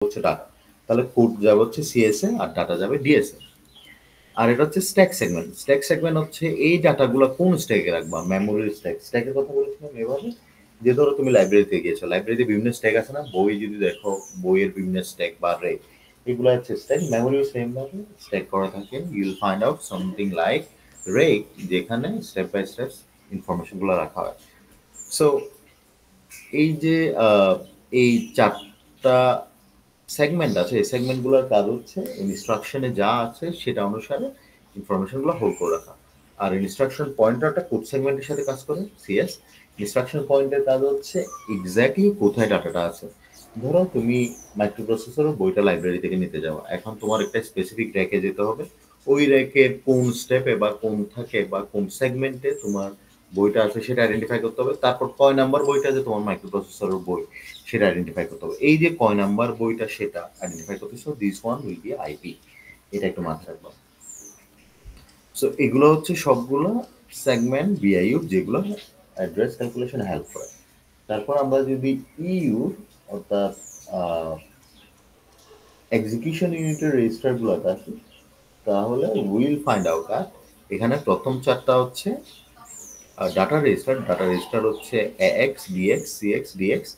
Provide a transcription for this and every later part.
হচ্ছে ডাটা, তাহলে কোড যাবে হচ্ছে সিএস এ আর ডাটা যাবে ডিএস এ। আর এটা হচ্ছে স্ট্যাক সেগমেন্ট। স্ট্যাক সেগমেন্ট হচ্ছে এই ডাটাগুলো কোন স্ট্যাকে রাখবা, মেমোরির স্ট্যাক। স্ট্যাকের কথা বলেছিলাম এভাবে যে ধরো তুমি লাইব্রেরিতে গিয়েছো, লাইব্রেরিতে বিভিন্ন স্ট্যাক আছে না, বই যদি দেখো বইয়ের বিভিন্ন স্ট্যাক বা রে, এগুলো হচ্ছে স্ট্যাক। মেমোরিও সেম ভাবে স্ট্যাক করা থাকে। You will find out something like array, যেখানে স্টেপ বাই স্টেপ ইনফরমেশনগুলো রাখা হয়। সো এই যে এই চারটা সেগমেন্ট আছে, এই সেগমেন্টগুলোর কাজ হচ্ছে ইনস্ট্রাকশনে যা আছে সেটা অনুসারে ইনফরমেশনগুলো হোল্ড করে রাখা। আর ইনস্ট্রাকশন পয়েন্টারটা কোড সেগমেন্টের সাথে কাজ করে, সিএস। ইনস্ট্রাকশন পয়েন্টের কাজ হচ্ছে এক্স্যাক্টলি কোথায় ডাটাটা আছে। ধরো তুমি মাইক্রোপ্রসেসরের বইটা লাইব্রেরি থেকে নিতে যাও, এখন তোমার একটা স্পেসিফিক র্যাকে যেতে হবে। ওই র্যাকের কোন স্টেপে বা কোন থাকে বা কোন সেগমেন্টে তোমার বইটা আছে সেটা আইডেন্টিফাই করতে হবে। তারপর কয় নাম্বার বইটা যে তোমার মাইক্রোপ্রসেসরের বই সেটা আইডেন্টিফাই করতে হবে। এই যে কয় নাম্বার বইটা সেটা আইডেন্টিফাই করতে, so this one will be IP. এটা একটু মাথায় রাখবো। সো এগুলো হচ্ছে সবগুলো সেগমেন্ট বিআইইউ যেগুলো অ্যাড্রেস ক্যালকুলেশনে হেল্প করে। তারপর আমরা যদি ইইউ অর্থাৎ এক্সিকিউশন ইউনিটের রেজিস্টারগুলোতে আসি, তাহলে উইল ফাইন্ড আউট আর এখানে প্রথম চারটা হচ্ছে ডাটা রেজিস্টার। ডাটা রেজিস্টার হচ্ছে এক্স ডিএক্স সিএক্স ডিএক্স।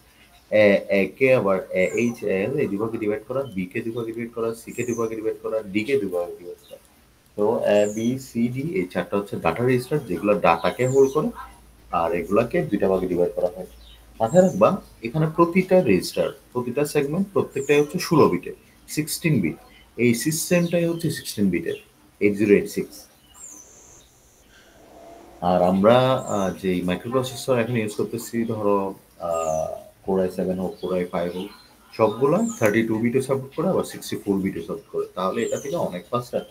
এ কে আবার এইচ এল এই দুভাগে ডিভাইড করা, বি কে দুভাগে ডিভাইড করা, সি কে দুভাগে ডিভাইড করা, ডি কে দুভাগে ডিভাইড করা। তো এ বি সি ডি এই চারটা হচ্ছে ডাটা রেজিস্টার যেগুলো ডাটাকে হোল্ড করে, আর এগুলাকে দুইটা ভাগে ডিভাইড করা হয়। মাথায় রাখবা এখানে প্রতিটা রেজিস্টার, প্রতিটা সেগমেন্ট প্রত্যেকটাই হচ্ছে 16 বিটের, 16 বিট। এই সিস্টেমটাই হচ্ছে 16 বিটের, 8086। আর আমরা যে মাইক্রোপ্রসেসর এখন ইউজ করতেছি, ধরো কোর i7 হোক, কোর i5 হোক, সবগুলো 32 বিটে সাপোর্ট করে, আবার 64 বিটে সাপোর্ট করে। তাহলে এটা থেকে অনেক ফাস্টার,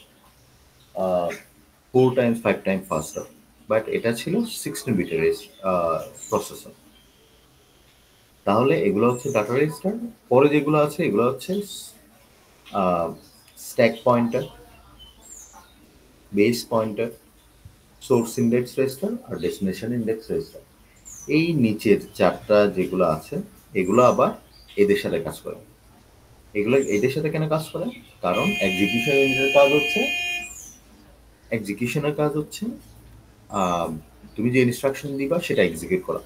4 টাইমস 5 টাইম ফাস্টার। বাট এটা ছিল 16 বিটের প্রসেসর। তাহলে এগুলো হচ্ছে ডাটা রেজিস্টার। পরে যেগুলো আছে এগুলো হচ্ছে stack pointer, base pointer, source index register আর ডেস্টিনেশন ইন্ডেক্স রেজিস্টার। এই নিচের চারটা যেগুলো আছে এগুলো আবার এদের সাথে কাজ করে। এগুলো এদের সাথে কেন কাজ করে? কারণ এক্সিকিউশনের কাজ হচ্ছে তুমি যে ইনস্ট্রাকশন দিবা সেটা এক্সিকিউট করা।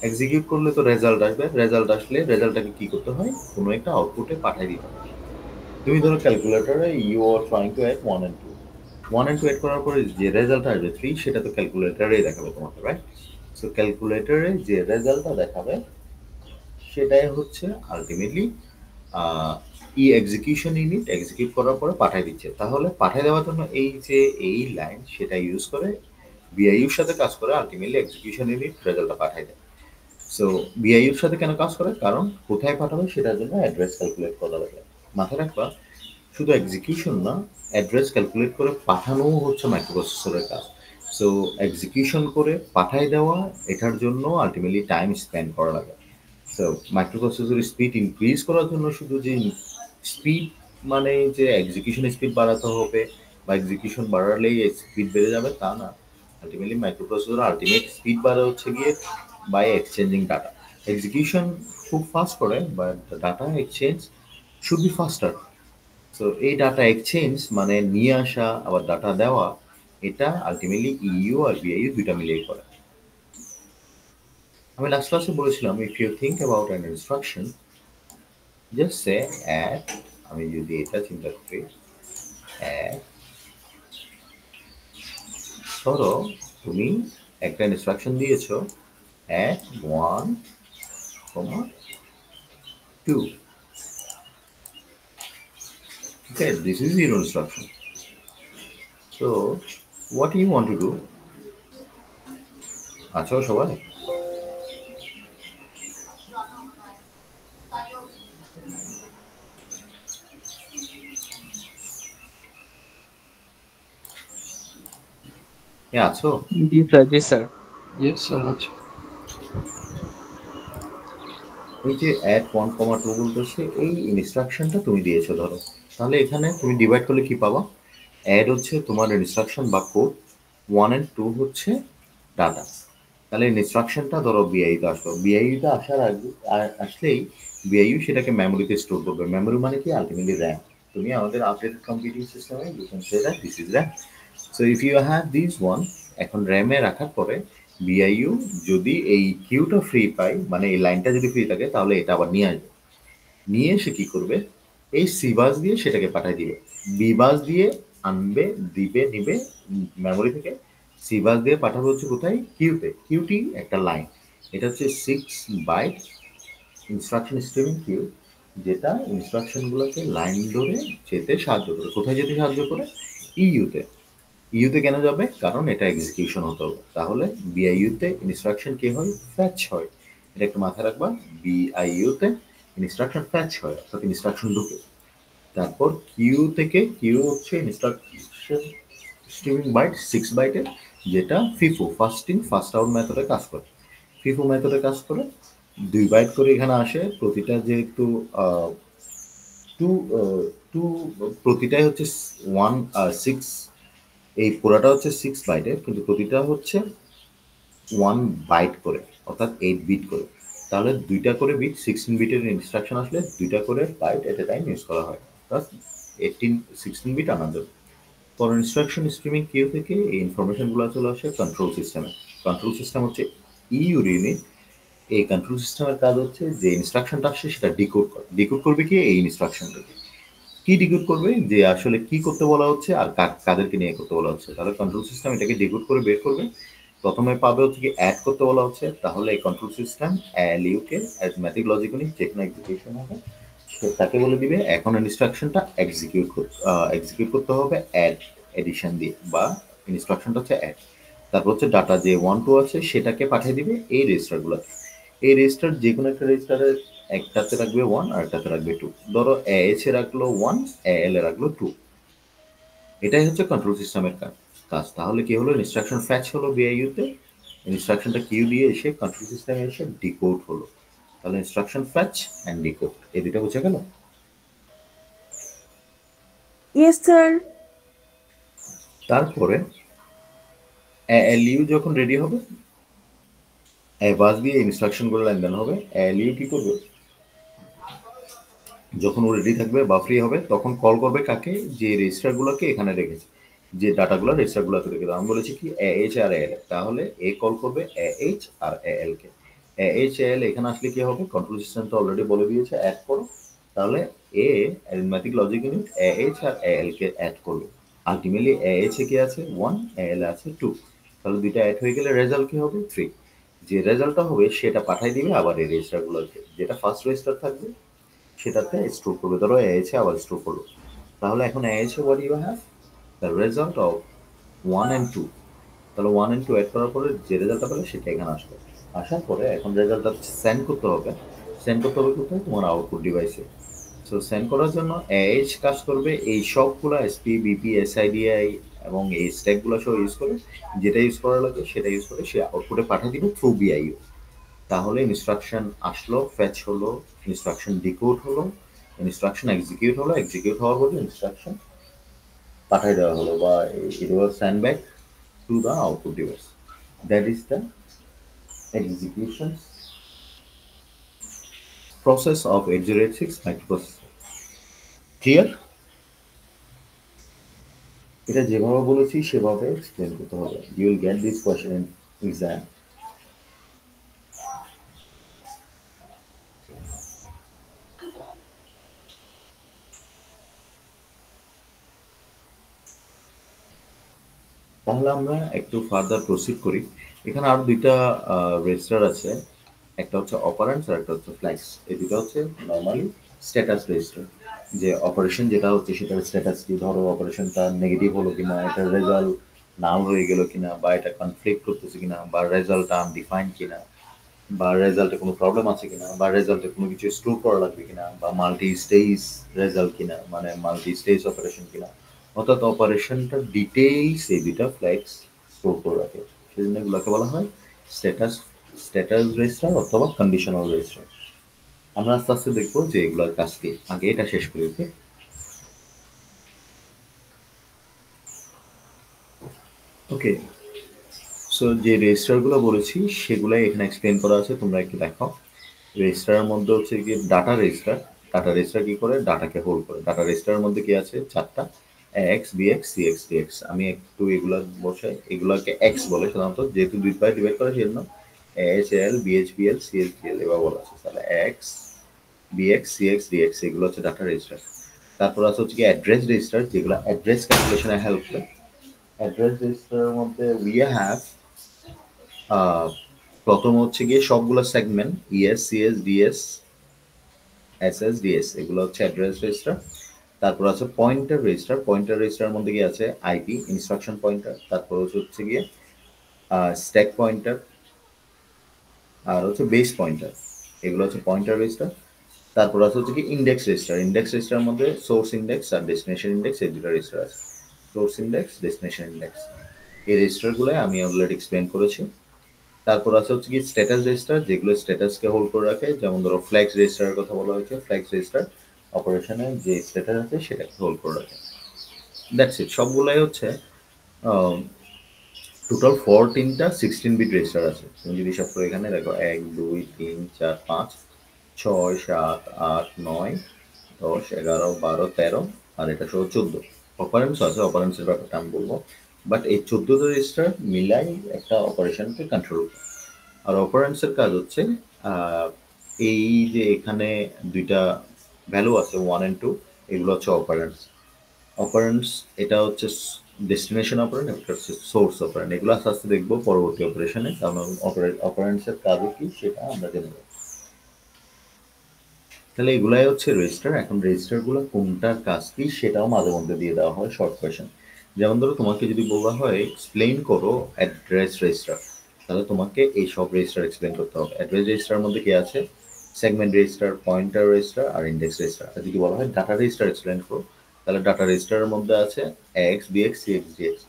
এক্সিকিউট করলে তো রেজাল্ট আসবে, রেজাল্ট আসলে রেজাল্টটাকে কি করতে হয়, কোনো একটা আউটপুটে পাঠিয়ে দিতে হয়। তুমি ধরো ক্যালকুলেটরে you are trying to add 1 and 2, 1 and 2 add করার পরে যে রেজাল্ট আসবে 3, সেটা তো ক্যালকুলেটরেই দেখাবে তোমাকে, রাইট? সো ক্যালকুলেটরে যে রেজাল্টটা দেখাবে সেটাই হচ্ছে আলটিমেটলি ই এক্সিকিউশন ইউনিট এক্সিকিউট করার পরে পাঠিয়ে দিচ্ছে। তাহলে পাঠিয়ে দেওয়ার জন্য এই যে এই লাইন সেটা ইউজ করে বিআইইউর সাথে কাজ করে, আলটিমেটলি এক্সিকিউশন ইউনিট রেজাল্টটা পাঠিয়ে দেয়। সো বিআইইউর সাথে কেন কাজ করে? কারণ কোথায় পাঠাবে সেটার জন্য অ্যাড্রেস ক্যালকুলেট করা লাগে। মাথায় রাখবা শুধু এক্সিকিউশন না, অ্যাড্রেস ক্যালকুলেট করে পাঠানোও হচ্ছে মাইক্রোপ্রসেসরের কাজ। সো এক্সিকিউশন করে পাঠিয়ে দেওয়া, এটার জন্য আলটিমেটলি টাইম স্পেন্ড করা লাগে। সো মাইক্রোপ্রসেসরের স্পিড ইনক্রিজ করার জন্য শুধু যে স্পিড মানে যে এক্সিকিউশন স্পিড বাড়াতে হবে বা এক্সিকিউশন বাড়ালেই স্পিড বেড়ে যাবে তা না। আলটিমেটলি মাইক্রোপ্রসেসর আলটিমেট স্পিড বাড়ে হচ্ছে গিয়ে বাই এক্সচেঞ্জিং ডাটা। এক্সিকিউশন খুব ফাস্ট করে, but data exchange should be ফাস্টার। So এই ডাটা এক্সচেঞ্জ মানে নিয়ে আসা আবার ডাটা দেওয়া, এটা আলটিমেটলি ইইউ আর বিআইইউ দুইটা মিলিয়ে করে। আমি লাস্ট ক্লাসে বলেছিলাম if you think about an instruction just say add. আমি যদি এটা চিন্তা করি, অ্যাড, ধরো তুমি একটা ইনস্ট্রাকশন দিয়েছো add 1, 2, okay, this is your instruction. So what do you want to do? আছো সবাই? আছো? জি স্যার, জি স্যার। Yes, sir. এই যে অ্যাড 1, 2 বলতেছে এই ইনস্ট্রাকশনটা তুমি দিয়েছো ধরো, তাহলে এখানে তুমি ডিভাইড করলে কি পাবা? অ্যাড হচ্ছে তোমার ইনস্ট্রাকশন বা কোড, 1 and 2 হচ্ছে ডাটা। তাহলে ইনস্ট্রাকশনটা ধরো বিআইতে আসলো, বিআইতে আসার আগে আসলেই বিআইইউ সেটাকে মেমোরিতে স্টোর করবে। মেমোরি মানে কি? Ultimately RAM. তুমি আমাদের আপডেটেড কম্পিউটিং সিস্টেমে you can say that this is RAM. So if you have this one, এখন র্যামে রাখার পরে বিআইইউ যদি এই কিউটা ফ্রি পায়, মানে এই লাইনটা যদি ফ্রি থাকে, তাহলে এটা আবার নিয়ে আসবে। নিয়ে সে কি করবে? এই সি বাস দিয়ে সেটাকে পাঠিয়ে দিবে। বি বাস দিয়ে আনবে, দিবে, নিবে মেমোরি থেকে। সি বাস দিয়ে পাঠাবে হচ্ছে কোথায়? কিউতে। কিউটি একটা লাইন। এটা হচ্ছে 6 বাইট ইনস্ট্রাকশন স্ট্রিমিং কিউ, যেটা ইনস্ট্রাকশনগুলোকে লাইন ধরে যেতে সাহায্য করে। কোথায় যেতে সাহায্য করে? ইইউতে। ইউতে কেন যাবে? কারণ এটা এক্সিকিউশন হতে হবে। তাহলে বিআইইউতে ইনস্ট্রাকশন কি হয়? ফ্যাচ হয়। এটা একটু মাথায় রাখবা। বিআইইউতে ইনস্ট্রাকশন ফ্যাচ হয়, অর্থাৎ ইনস্ট্রাকশন ঢুকে। তারপর কিউ থেকে, কিউ হচ্ছে ইনস্ট্রাকশন স্ট্রিমিং বাইট 6 বাইটের, যেটা FIFO first in first out মেথডে কাজ করে। ফিফো মেথডে কাজ করে 2 বাইট করে এখানে আসে। প্রতিটা যেহেতু টু টু প্রতিটাই হচ্ছে 1 6, এই পুরাটা হচ্ছে 6 বাইটের, কিন্তু প্রতিটা হচ্ছে 1 বাইট করে, অর্থাৎ 8 বিট করে। তাহলে 2টা করে বিট, 16 বিটের ইনস্ট্রাকশন আসলে 2টা করে byte at a time use করা হয়, প্লাস 16 বিট আনাদের। ফর ইনস্ট্রাকশন স্ট্রিমিং কিউ থেকে এই ইনফরমেশনগুলো চলে আসে কন্ট্রোল সিস্টেমে। কন্ট্রোল সিস্টেম হচ্ছে ইউর ইউনিট। এই কন্ট্রোল সিস্টেমের কাজ হচ্ছে যে ইনস্ট্রাকশনটা আসছে সেটা ডিকোড করে। ডিকোড করবে কি? এই ইনস্ট্রাকশনটাকে। কি ডিকোড করবে? যে আসলে কি করতে বলা হচ্ছে আর কাদেরকে নিয়ে করতে বলা হচ্ছে। তাহলে কন্ট্রোল সিস্টেম এটাকে ডিকোড করে বের করবে। প্রথমে পাবে হচ্ছে কি অ্যাড করতে বলা হচ্ছে, তাহলে এই কন্ট্রোল সিস্টেম এলইউকে, অ্যারিথমেটিক লজিক ইউনিট, যেখানে এক্সিকিউশন হবে, সে তাকে বলে দিবে এখন ইনস্ট্রাকশনটা এক্সিকিউট করতে হবে অ্যাড এডিশন দিয়ে, বা ইনস্ট্রাকশনটা হচ্ছে অ্যাড। তারপর হচ্ছে ডাটা যে 1 2 আছে সেটাকে পাঠিয়ে দিবে এই রেজিস্টারগুলোতে। এই রেজিস্টার যে কোনো একটা রেজিস্টারের একটাতে রাখবে 1 আর একটাতে রাখবে 2। ধরো এইচ এ রাখলো 1, এল এ রাখলো 2। এটাই হচ্ছে কন্ট্রোল সিস্টেমের কাজ। তাহলে কি হলো? ইনস্ট্রাকশন ফ্যাচ হলো বিআইইউতে, ইনস্ট্রাকশনটা কিউ দিয়ে এসে কন্ট্রোল সিস্টেমে এসে ডিকোড হলো। তাহলে ইনস্ট্রাকশন ফ্যাচ অ্যান্ড ডিকোড, এই দুটো বুঝে গেল? Yes sir. তারপরে এলইউ যখন রেডি হবে, বাস দিয়ে ইনস্ট্রাকশনগুলো লেনদেন হবে। এলইউ কি করবে? যখন ও রেডি থাকবে বা ফ্রি হবে, তখন কল করবে কাকে? যে রেজিস্টারগুলোকে এখানে রেখেছে, যে ডাটাগুলো রেজিস্টারগুলোতে রেখেছে। আমি বলেছি কি এইচ আর এল, তাহলে এ কল করবে এইচ আর এল কে। এইচ এল এখানে আসলে কি হবে? কন্ট্রোল সিস্টেম তো অলরেডি বলে দিয়েছে অ্যাড করো। তাহলে এ arithmetic logic unit H R এল কে অ্যাড করবে। আলটিমেটলি এইচ এ কি আছে? 1, এল আছে 2। তাহলে দুইটা অ্যাড হয়ে গেলে রেজাল্ট কি হবে? 3। যে রেজাল্টটা হবে সেটা পাঠাই দিবে আবার এই রেজিস্টারগুলোকে। যেটা ফার্স্ট রেজিস্টার থাকবে সেটাতে স্টোর করবে। ধরো এএইচ আবার স্টোর করলো। তাহলে এখন ah what you have? The result of 1 and 2। তাহলে 1 and 2 অ্যাড করার পরে যে রেজাল্টটা পেলে সেটা এখানে আসবে। আসার পরে এখন রেজাল্টটা সেন্ড করতে হবে। সেন্ড করতে হবে কোথায়? তোমার আউটপুট ডিভাইসে। সো সেন্ড করার জন্য এএইচ কাজ করবে এই সবগুলো এসপি, বিপি, এসআইডিআই এবং এই স্ট্যাকগুলো সব ইউজ করে, যেটা ইউজ করা লাগে সেটা ইউজ করে সে আউটপুটে পাঠিয়ে দিবে থ্রু বিআইইউ। তাহলে ইনস্ট্রাকশন আসলো, ফ্যাচ হলো, ইনস্ট্রাকশন ডিকোড হলো, ইনস্ট্রাকশন এক্সিকিউট হলো, এক্সিকিউট হওয়ার পরে ইনস্ট্রাকশন পাঠিয়ে দেওয়া হলো, বা it was send back to the output device. That is the execution process of 8086 microprocessor. Clear? এটা যেভাবে বলেছি সেভাবে এক্সপ্লেন করতে হবে। You will get this question in exam. তাহলে আমরা একটু ফার্দার প্রসিড করি। এখানে আরো দুইটা রেজিস্টার আছে, একটা হচ্ছে অপারেন্টস আর একটা হচ্ছে ফ্ল্যাক্স। এই দুটো হচ্ছে নর্মালি স্ট্যাটাস রেজিস্টার। যে অপারেশন যেটা হচ্ছে সেটার স্ট্যাটাস কি, ধরো অপারেশনটা নেগেটিভ হলো কিনা, এটার রেজাল্ট নাল হয়ে গেল কিনা, বা এটা কনফ্লিক্ট করতেছে কিনা, বা রেজাল্টটা আনডিফাইন্ড কিনা, বা রেজাল্টে কোনো প্রবলেম আছে কিনা, বা রেজাল্টে কোনো কিছু স্টোর করা লাগবে কিনা, বা মাল্টি স্টেজ রেজাল্ট কিনা, মানে মাল্টি স্টেজ অপারেশন কিনা, অর্থাৎ অপারেশনটার ডিটেইলস এই দুইটা ফ্ল্যাগস স্টোর করে রাখে। সেজন্য এগুলোকে বলা হয় স্ট্যাটাস স্ট্যাটাস রেজিস্টার অথবা কন্ডিশনাল রেজিস্টার। আমরা আস্তে আস্তে দেখবো যে এগুলোর কাজ কি। আগে এটা শেষ করি, ওকে? ওকে, সো যে রেজিস্টারগুলো বলেছি সেগুলাই এখানে এক্সপ্লেন করা আছে, তোমরা একটু দেখো। রেজিস্টারের মধ্যে হচ্ছে কি ডাটা রেজিস্টার। ডাটা রেজিস্টার কি করে? ডাটাকে হোল্ড করে। ডাটা রেজিস্টারের মধ্যে কি আছে? চারটা, এক্স বিএক্স সিএক্স ডিএক্স। আমি একটু এগুলা বসে, এগুলাকে এক্স বলে সাধারণত, যেহেতু দুই পায়ে ডিভাইড করে সেজন্য H L BH BL CH DL এবার বলা আছে। তাহলে এক্স বিএক্স সিএক্স ডিএক্স এগুলো হচ্ছে ডাটা রেজিস্টার। তারপর আছে হচ্ছে কি অ্যাড্রেস রেজিস্টার, যেগুলো অ্যাড্রেস ক্যালকুলেশনে হেল্প করে। অ্যাড্রেস রেজিস্টারের মধ্যে উই হ্যাভ প্রথম হচ্ছে গিয়ে সবগুলো segment ES CS DS SS DS এগুলো হচ্ছে অ্যাড্রেস রেজিস্টার। তারপর আছে পয়েন্টার রেজিস্টার। পয়েন্টার রেজিস্টারের মধ্যে গিয়ে আছে আইপি ইনস্ট্রাকশন পয়েন্টার, তারপর হচ্ছে গিয়ে স্ট্যাক পয়েন্টার, আর হচ্ছে বেস পয়েন্টার। এগুলো হচ্ছে পয়েন্টার রেজিস্টার। তারপর আছে হচ্ছে কি ইন্ডেক্স রেজিস্টার। ইন্ডেক্স রেজিস্টারের মধ্যে সোর্স ইন্ডেক্স আর ডেস্টিনেশন ইন্ডেক্স এই দুটো রেজিস্টার আছে। সোর্স ইন্ডেক্স, ডেস্টিনেশন ইন্ডেক্স, এই রেজিস্টারগুলো আমি অলরেডি এক্সপ্লেন করেছি। তারপর আছে হচ্ছে কি স্ট্যাটাস রেজিস্টার, যেগুলো স্ট্যাটাসকে হোল্ড করে রাখে। যেমন ধরো ফ্ল্যাক্স রেজিস্টারের কথা বলা হয়েছে, ফ্ল্যাক্স রেজিস্টার অপারেশনে যে স্ট্যাটাস আছে সেটাকে হোল্ড করে রাখে। দ্যাটস ইট, সবগুলাই হচ্ছে টোটাল 16 বিট রেজিস্টার আছে। তুমি যদি হিসাব করে এখানে দেখো 1 2 3 4 5 6 7 8 9 10 11 12 13 আর এটা সহ 14 অপারেন্স আছে। অপারেন্সের ব্যাপারটা আমি বলবো, বাট এই 14টা রেজিস্টার মিলাই একটা অপারেশনকে কন্ট্রোল করে। আর অপারেন্সের কাজ হচ্ছে আহ, এই যে এখানে দুইটা ভ্যালু আছে 1 and 2, এগুলো হচ্ছে অপারেন্স। অপারেন্টস এটা হচ্ছে ডেস্টিনেশন অপারেন্ট, একটা হচ্ছে সোর্স অপারেন্ট। এগুলো আস্তে আস্তে দেখবো পরবর্তী অপারেশনে, কারণ অপারেন্টসের কাজও কি সেটা আমরা জেনে নেব। তাহলে এগুলাই হচ্ছে রেজিস্টার। এখন রেজিস্টারগুলো কোনটার কাজ কি সেটাও মাঝে মধ্যে দিয়ে দেওয়া হয় শর্ট কোয়েশন। যেমন ধরো তোমাকে যদি বলা হয় এক্সপ্লেইন করো অ্যাড্রেস রেজিস্টার, তাহলে তোমাকে এই সব রেজিস্টার এক্সপ্লেইন করতে হবে। অ্যাড্রেস রেজিস্টারের মধ্যে কি আছে? সেগমেন্ট রেজিস্টার, পয়েন্টার রেজিস্টার আর ইন্ডেক্স রেজিস্টার। আর যদি বলা হয় ডাটা রেজিস্টার এক্সপ্লেইন করো, তাহলে ডাটা রেজিস্টারের মধ্যে আছে এক্স বিএক্স সিএক্স ডিএক্স।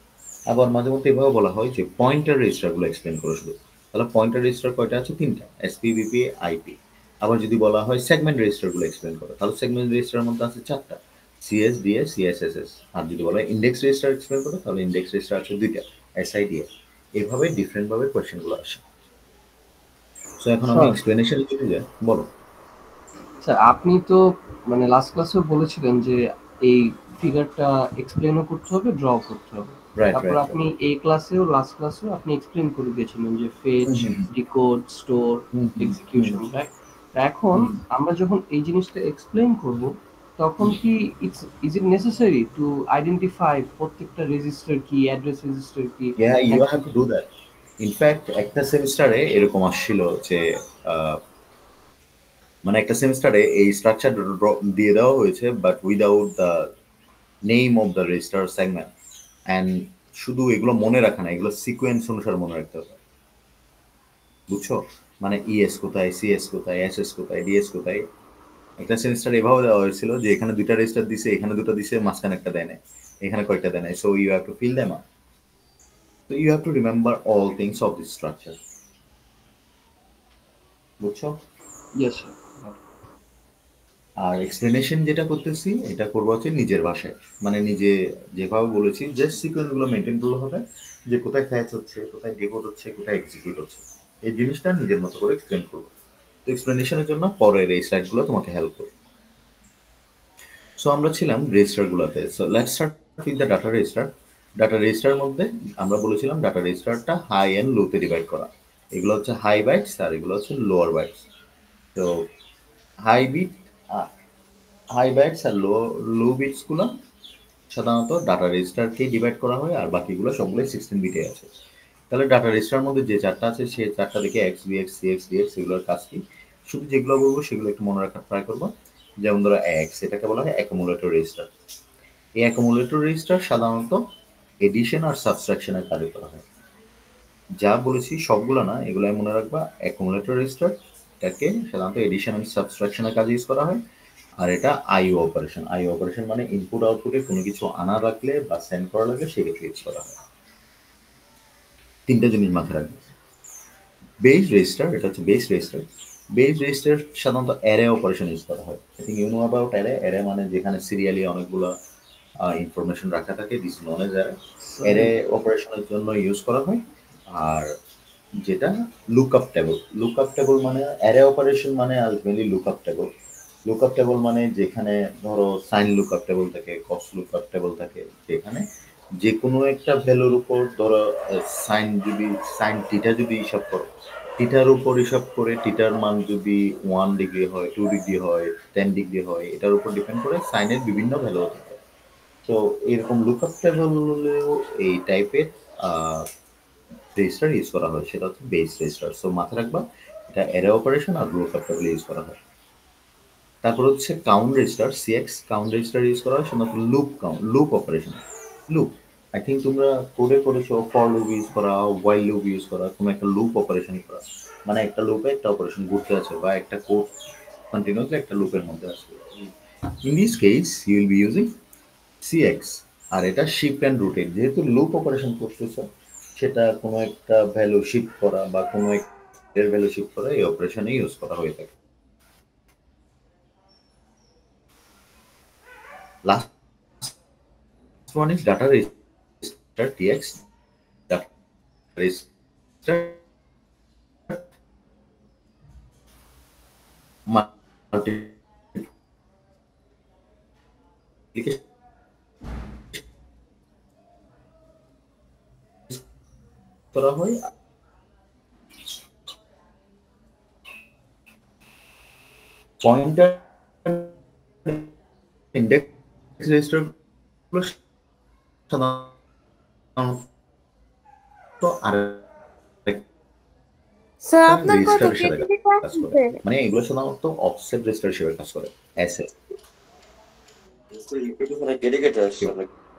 আবার মাঝে মধ্যে এভাবে বলা হয় যে পয়েন্টার রেজিস্টারগুলো এক্সপ্লেইন করো শুধু, তাহলে পয়েন্টার রেজিস্টার কয়টা আছে? তিনটা, এসপি বিপি আইপি। আবার যদি বলা হয় সেগমেন্ট রেজিস্টারগুলো এক্সপ্লেন করো, তাহলে সেগমেন্ট রেজিস্টারের মধ্যে আছে চারটা, সিএস ডিএস সিএসএসএস। আর যদি বলা হয় ইন্ডেক্স রেজিস্টার এক্সপ্লেন করো, তাহলে ইন্ডেক্স রেজিস্টার আছে দুইটা, এসআইডিএস। এভাবে ডিফারেন্টভাবে কোয়েশ্চেনগুলো আসে। সো এখন আমি স্যার এক্সপ্লেনেশন দিতে যাই, বলো। স্যার আপনি তো মানে লাস্ট ক্লাসেও বলেছিলেন যে এই ফিগারটা এক্সপ্লেনও করতে হবে, ড্র করতে হবে। রাইট তারপর রাইট আপনি এই ক্লাসেও লাস্ট ক্লাসেও আপনি এক্সপ্লেন করে দিয়েছিলেন যে fetch, decode, store, execution, right? এখন আমরা যখন এই জিনিসটা এক্সপ্লেন করব, তখন কি is it necessary to identify প্রত্যেকটা রেজিস্টার কি, অ্যাড্রেস রেজিস্টার কি, ইয়া ইউ নাকি? Have to do that. In fact একটা সেমিস্টারে এরকম আসছিল যে মানে একটা সেমিস্টারে এই স্ট্রাকচার দিয়ে দেওয়া হয়েছে, but without the name of the register segment. And শুধু এগুলো মনে রাখা না, এগুলো সিকোয়েন্স অনুসারে মনে রাখতে হবে, বুঝছো? মানে ইএস কোথায়, সিএস কোথায়, এসএস কোথায়, ডিএস কোথায়। একটা সেমিস্টার এভাবে দেওয়া হয়েছিল যে এখানে দুইটা রেজিস্টার দিছে, এখানে দুটো দিছে, মাঝখানে একটা দেয় নাই, এখানে কয়েকটা দেয় নাই। So you have to fill them up. So you have to remember all things of this structure, বুঝছো? Yes sir. আর এক্সপ্লেনেশন যেটা করতেছি এটা করবো হচ্ছে নিজের ভাষায়, মানে নিজে যেভাবে বলেছি জাস্ট সিকোয়েন্সগুলো মেনটেন করলে হবে, যে কোথায় ফ্যাচ হচ্ছে, কোথায় ডিকোড হচ্ছে, কোথায় এক্সিকিউট হচ্ছে, এই জিনিসটা নিজের মতো করে এক্সপ্লেন করবো। তো এক্সপ্লেনেশনের জন্য পরের এই স্লাইডগুলো তোমাকে হেল্প করবে। সো আমরা ছিলাম রেজিস্টারগুলোতে। So let's start with the data register. Data রেজিস্টারের মধ্যে আমরা বলেছিলাম ডাটা রেজিস্টারটা হাই অ্যান্ড লোতে ডিভাইড করা। এগুলো হচ্ছে হাই বাইটস আর এগুলো হচ্ছে লোয়ার বাইটস। তো হাই বিট, হাই বাইটস আর লো বিটসগুলো সাধারণত ডাটা রেজিস্টারকে ডিভাইড করা হয়, আর বাকিগুলো সবগুলোই 16 বিটে আছে। তাহলে ডাটা রেজিস্টার মধ্যে যে চারটা আছে সেই চারটা দেখে এক্স বিএক্স সিএক্স ডিএক্স এগুলোর কাজ কি, শুধু যেগুলো বলবো সেগুলো একটু মনে রাখার ট্রাই করবো। যেমন ধরো এক্স, এটাকে বলা হয় অ্যাকুমুলেটর রেজিস্টার। এই অ্যাকুমুলেটর রেজিস্টার সাধারণত এডিশন আর সাবট্রাকশনের কাজে করা হয়। যা বলেছি সবগুলো না, এগুলো মনে রাখবা। অ্যাকুমুলেটর রেজিস্টার এটাকে সাধারণত এডিশন এন্ড সাবট্রাকশনের কাজে ইউজ করা হয়। আর এটা আইও অপারেশন। আইও অপারেশন মানে ইনপুট আউটপুটে কোনো কিছু আনা রাখলে বা সেন্ড করা লাগলে সেক্ষেত্রে ইউজ করা হয়। তিনটা জিনিস মাথায় রাখবে। বেস রেজিস্টার, এটা হচ্ছে বেস রেজিস্টার। বেস রেজিস্টার সাধারণত অ্যারে অপারেশন ইউজ করা হয়। I think you know about array. Array মানে যেখানে সিরিয়ালি অনেকগুলো ইনফরমেশন রাখা থাকে, this known as array. Array অপারেশনের জন্য ইউজ করা হয়। আর যেটা লুকআপ টেবল। লুকআপ টেবল মানে অ্যারে অপারেশন মানে ultimately lookup table. Lookup table মানে যেখানে ধরো সাইন লুকআপ টেবল থাকে, কস লুকআপ টেবল থাকে, যেখানে যে কোনো একটা ভ্যালুর উপর ধরো সাইন যদি সাইন টিটা যদি হিসাব করো, টিটার উপর হিসাব করে টিটার মান যদি 1 ডিগ্রি হয়, 2 ডিগ্রি হয়, 10 ডিগ্রি হয়, এটার উপর ডিপেন্ড করে সাইনের বিভিন্ন ভ্যালু থাকে। তো এরকম লুকআপ টেবলেও এই টাইপের রেজিস্টার ইউজ করা হয়, সেটা হচ্ছে বেস রেজিস্টার। সো মাথায় রাখবা এটা অ্যারে অপারেশন আর লুকআপ টেবল ইউজ করা হয়। তারপর হচ্ছে count register, CX count register use করা হয় শুধুমাত্র loop count, loop operation. Loop I think তোমরা কোডে করেছো ফর লুপ ইউজ করা, ওয়াইল লুপ ইউজ করা, কোনো একটা লুপ অপারেশন করা, মানে একটা লুপে একটা অপারেশন ঘুরতে আছে বা একটা কোড কন্টিনিউসলি একটা লুপের মধ্যে আছে। In this case you will be using CX. আর এটা শিফট অ্যান্ড রোটেট, যেহেতু লুপ অপারেশন করতেছে, সেটা কোনো একটা ভ্যালু শিফট করা বা কোনো একটা ভ্যালু শিফট করা এই অপারেশনে ইউজ করা হয়ে থাকে। Last one is data register TX. Data register multiplication করা হয় পয়েন্টার ইন্ডেক্স রেজিস্টার গুলো সাধারণত স্যার আরেকটা আপনার কথা রেজিস্টারের সাথে কেটে কেটে কাজ করে, আসছে। মানে এগুলো সাধারণত অফসেট রেজিস্টার হিসেবে কাজ করে। এসএ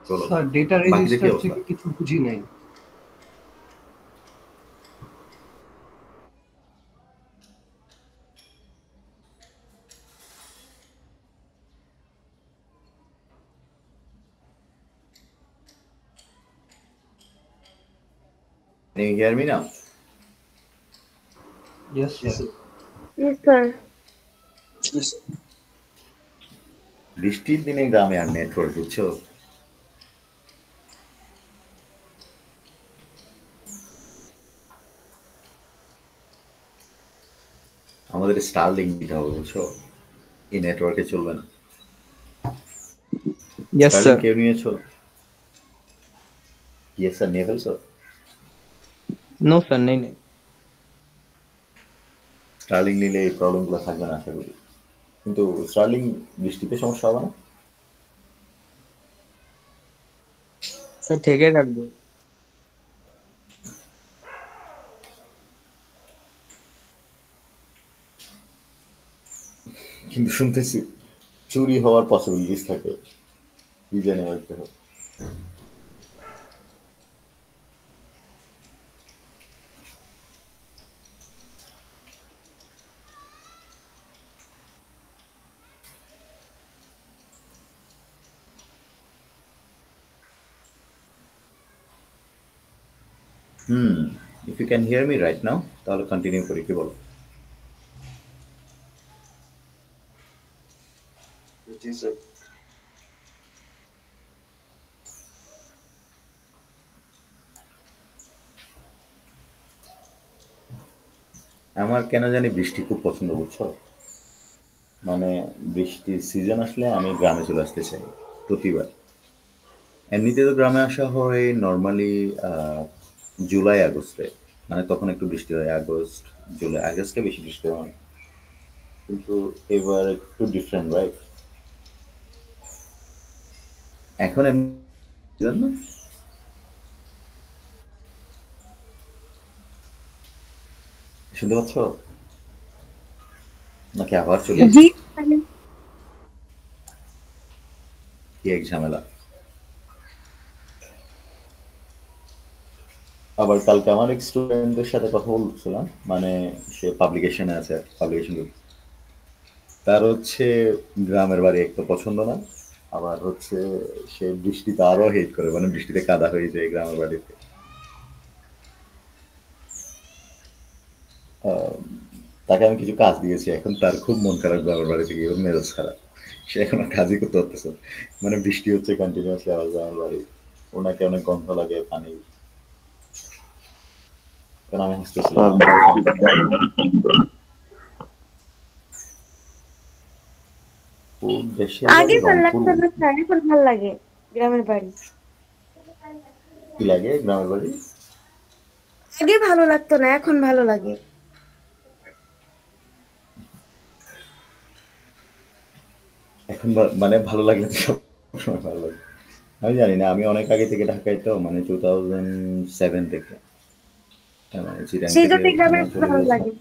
বলো, স্যার ডেটা বাকিদের কি রেজিস্টার অবস্থা? থেকে কিছু বুঝি নাই। Can you hear me now? Yes sir. Yes sir. বৃষ্টির দিনে গ্রামে আর নেটওয়ার্ক, বুঝছো? আমাদের স্টারলিং দিতে হবে, বুঝছো? এই নেটওয়ার্কে চলবে না। Yes, starling sir. কেউ নিয়েছো? ইয়েস স্যার, নিয়ে ফেলছো? No, sir. नहीं नहीं স্টারলিং নিলে এই প্রবলেমগুলো থাকবে না আশা করি। কিন্তু স্টারলিং বৃষ্টিতে সমস্যা হবে না? सर ठीक है रख दो কিন্তু শুনতেছি চুরি হওয়ার পসিবিলিটিস থাকে, কি জানি হইতে হবে। If you can hear me right now, তাহলে কন্টিনিউ করি, কি বলো? আমার কেন জানি বৃষ্টি খুব পছন্দ, বুঝছো? মানে বৃষ্টির সিজন আসলে আমি গ্রামে চলে আসতে চাই প্রতিবার। এমনিতে তো গ্রামে আসা হয় নর্মালি জুলাই আগস্টে, মানে তখন একটু বৃষ্টি হয়। আগস্ট জুলাই আগস্টে বেশি বৃষ্টি হয়, কিন্তু এবার একটু ডিফারেন্ট, রাইট? এখন এমনি না, শুনতে পাচ্ছ নাকি আবার চলে জি কি এক ঝামেলা। আবার কালকে আমার এক স্টুডেন্টের সাথে কথা বলছিলাম, মানে সে পাবলিকেশনে আছে, পাবলিকেশন, তার হচ্ছে গ্রামের বাড়ি একটা পছন্দ না, আবার হচ্ছে সে বৃষ্টিতে আরো হেট করে, মানে বৃষ্টিতে কাদা হয়ে যায় গ্রামের বাড়িতে। আহ, তাকে আমি কিছু কাজ দিয়েছি, এখন তার খুব মন খারাপ গ্রামের বাড়ি থেকে, ওর মেজাজ খারাপ, সে এখন আর কাজই করতে পারতেছে না। মানে বৃষ্টি হচ্ছে কন্টিনিউয়াসলি আবার গ্রামের বাড়ি, ওনাকে অনেক গন্ধ লাগে পানি। কারণ আমি হাসতেছিলাম। দেশের আগে বাড়ি ভালো রংপুর। লাগতো না স্যার, এখন ভালো লাগে গ্রামের বাড়ি। কি লাগে গ্রামের বাড়ি? আগে ভালো লাগতো না, এখন ভালো লাগে। এখন মানে ভালো লাগলে তো সবসময় ভালো লাগে। আমি জানি না, আমি অনেক আগে থেকে ঢাকায়, তো মানে 2007 থেকে মানে চিরাং সেই থেকে জন্য ওখানে গ্রামের চলে ভালো গেছিলাম। লাগে,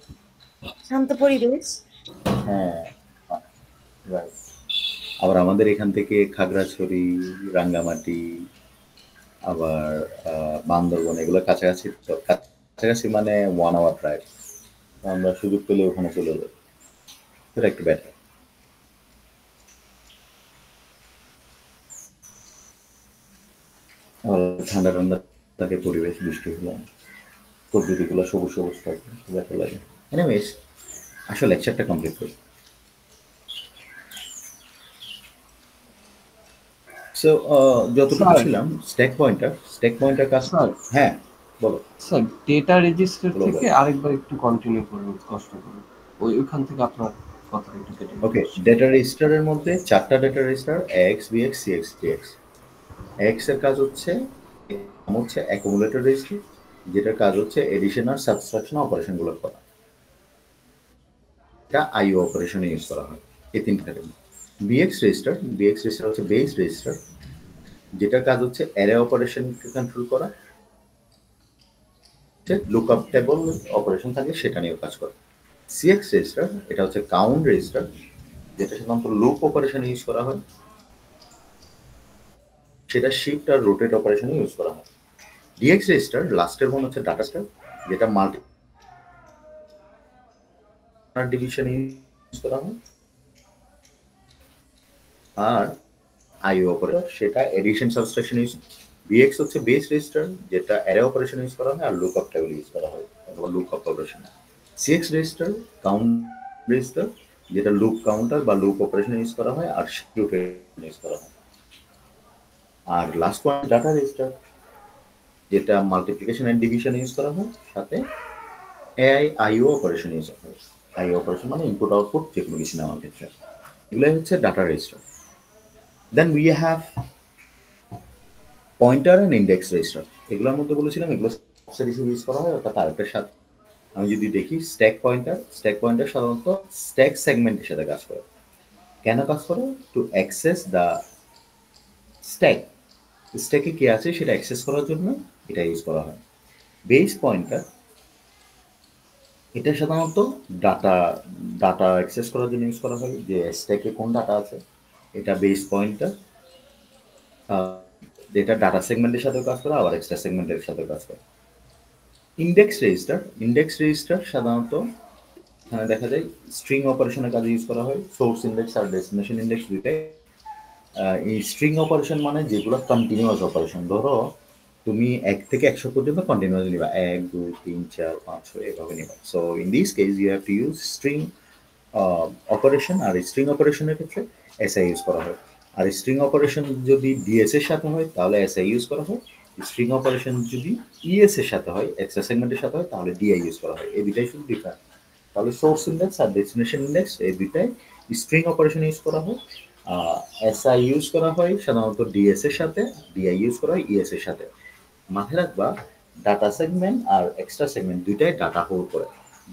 শান্ত পরিবেশ। হ্যাঁ, right. আবার আমাদের এখান থেকে খাগড়াছড়ি, রাঙ্গামাটি, আবার বান্দরবন এগুলো কাছাকাছি, তো কাছাকাছি মানে 1 hour ড্রাইভ। আমরা সুযোগ পেলে ওখানে চলে যাই, এটা একটু বেটার। আর ঠান্ডা ঠান্ডা থাকে পরিবেশ, বৃষ্টি হলো, প্রকৃতিগুলো সবুজ সবুজ থাকে, দেখা লাগে। এনিওয়েজ, আসলে লেকচারটা কমপ্লিট করি। সো যতটুকু স্যার ছিলাম, স্ট্যাক পয়েন্টার কাজ। স্যার হ্যাঁ, বলো স্যার ডেটা রেজিস্টার বলো থেকে বলো। আরেকবার একটু কন্টিনিউ করুন কষ্ট করে। ওইখান থেকে আপনার কথা একটু কেটে ওকে, আসছে। ডেটা রেজিস্টারের মধ্যে 4টা data register, X BX CX DX. X এর কাজ হচ্ছে অ্যাকুমুলেটর রেজিস্টার, যেটার কাজ হচ্ছে এডিশন আর সাবট্রাকশন অপারেশনগুলো করা। এটা আইও অপারেশনে ইউজ করা হয়। এই তিনটা ক্যাটাগরি। বিএক্স রেজিস্টার হচ্ছে বেস রেজিস্টার, যেটার কাজ হচ্ছে অ্যারে অপারেশনকে কন্ট্রোল করা। লুকআপ টেবল অপারেশন থাকলে সেটা নিয়ে কাজ করে। সিএক্স রেজিস্টার, এটা হচ্ছে কাউন্ট রেজিস্টার, যেটা সাধারণত লুপ অপারেশনে ইউজ করা হয়। সেটা শিফট আর রোটেট অপারেশনে ইউজ করা হয়। ডিএক্স রেজিস্টার লাস্টের one হচ্ছে ডাটা স্টার, যেটা মাল্টি ডিভিশনে ইউজ করা হয়। আর আইও অপারেটর, সেটা এডিশন সাবট্রাকশন ইউজ। বিএক্স হচ্ছে বেস রেজিস্টার, যেটা অ্যারে অপারেশন ইউজ করা হয় আর লুকআপ টেবল ইউজ করা হয় অথবা lookup operation. CX register count register, যেটা লুপ কাউন্টার বা লুপ অপারেশন ইউজ করা হয় আর শিফট ইউজ করা হয়। আর লাস্ট ওয়ান ডাটা রেজিস্টার, যেটা মাল্টিপ্লিকেশন এন্ড ডিভিশন ইউজ করা হয়, সাথে এআই আইও অপারেশন ইউজ করা হয়। আইও অপারেশন মানে ইনপুট আউটপুট যে কোনো কিছু নেওয়ার ক্ষেত্রে। এগুলোই হচ্ছে data register. Then we have pointer and index register. এগুলোর মধ্যে বলেছিলাম এগুলো সবসেট হিসেবে ইউজ করা হয়, অর্থাৎ আরেকটার সাথে। আমি যদি দেখি স্ট্যাক পয়েন্টার সাধারণত স্ট্যাক সেগমেন্টের সাথে কাজ করে। কেন কাজ করে? To access the stack. স্ট্যাকে কি আছে সেটা অ্যাক্সেস করার জন্য এটা ইউজ করা হয়। বেস পয়েন্টার, এটা সাধারণত ডাটা অ্যাক্সেস করার জন্য ইউজ করা হয়, যে স্ট্যাকে কোন ডাটা আছে। এটা বেস পয়েন্টার, যেটা ডাটা সেগমেন্টের সাথে কাজ করে, আবার এক্সট্রা সেগমেন্টের সাথে কাজ করে। ইন্ডেক্স রেজিস্টার সাধারণত দেখা যায় স্ট্রিং অপারেশনের কাজে ইউজ করা হয়। সোর্স ইন্ডেক্স আর ডেস্টিনেশন ইন্ডেক্স দুইটাই। এই স্ট্রিং অপারেশন মানে যেগুলো কন্টিনিউয়াস অপারেশন। ধরো তুমি 1 থেকে 100 পর্যন্ত কন্টিনিউয়াস নিবা, 1 2 3 4 5 6 এভাবে নিবা। So in this case you have to use string operation. আর স্ট্রিং অপারেশনের ক্ষেত্রে এসআই ইউজ করা হয়। আর স্ট্রিং অপারেশন যদি ডিএস এর সাথে হয় তাহলে এসআই ইউজ করা হয়। স্ট্রিং অপারেশন যদি ইএস এর সাথে হয়, এক্সট্রা সেগমেন্টের সাথে হয়, তাহলে ডিআই ইউজ করা হয়। এই দুইটাই শুধু ডিফারেন্ট। তাহলে সোর্স ইন্ডেক্স আর ডেস্টিনেশন ইন্ডেক্স এই দুইটাই স্ট্রিং অপারেশন ইউজ করা হয়। এসআই ইউজ করা হয় সাধারণত ডিএস এর সাথে, ডিআই ইউজ করা হয় ইএস এর সাথে। মাথায় রাখবা, ডাটা সেগমেন্ট আর এক্সট্রা সেগমেন্ট দুইটাই ডাটা হোল্ড করে।